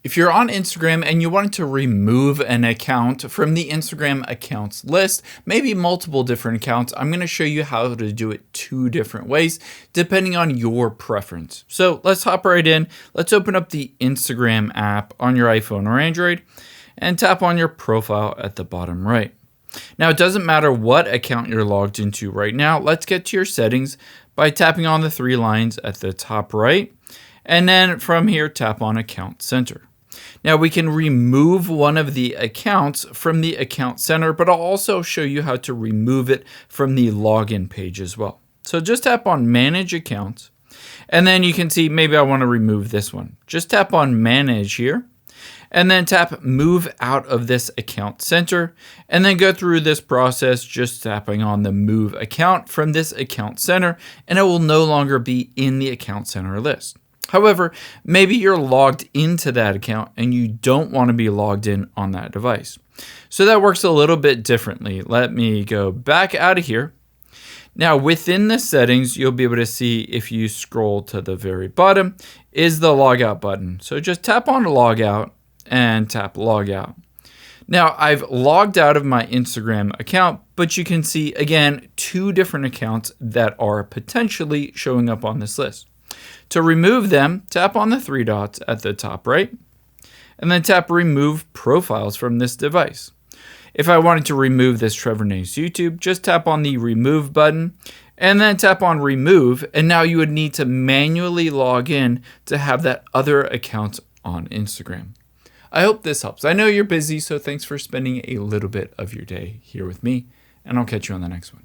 If you're on Instagram and you wanted to remove an account from the Instagram accounts list, maybe multiple different accounts, I'm going to show you how to do it 2 different ways depending on your preference. So let's hop right in. Let's open up the Instagram app on your iPhone or Android and tap on your profile at the bottom right. Now, it doesn't matter what account you're logged into right now. Let's get to your settings by tapping on the 3 lines at the top right. And then from here, tap on Account Center. Now we can remove one of the accounts from the Account Center, but I'll also show you how to remove it from the login page as well. So just tap on Manage Accounts, and then you can see maybe I want to remove this one. Just tap on Manage here, and then tap Move Out of this Account Center, and then go through this process just tapping on the Move Account from this Account Center, and it will no longer be in the Account Center list. However, maybe you're logged into that account and you don't want to be logged in on that device. So that works a little bit differently. Let me go back out of here. Now within the settings, you'll be able to see if you scroll to the very bottom is the logout button. So just tap on logout and tap logout. Now I've logged out of my Instagram account, but you can see again 2 different accounts that are potentially showing up on this list. To remove them, tap on the 3 dots at the top right, and then tap Remove Profiles from this device. If I wanted to remove this Trevor Nace YouTube, just tap on the Remove button, and then tap on Remove, and now you would need to manually log in to have that other account on Instagram. I hope this helps. I know you're busy, so thanks for spending a little bit of your day here with me, and I'll catch you on the next one.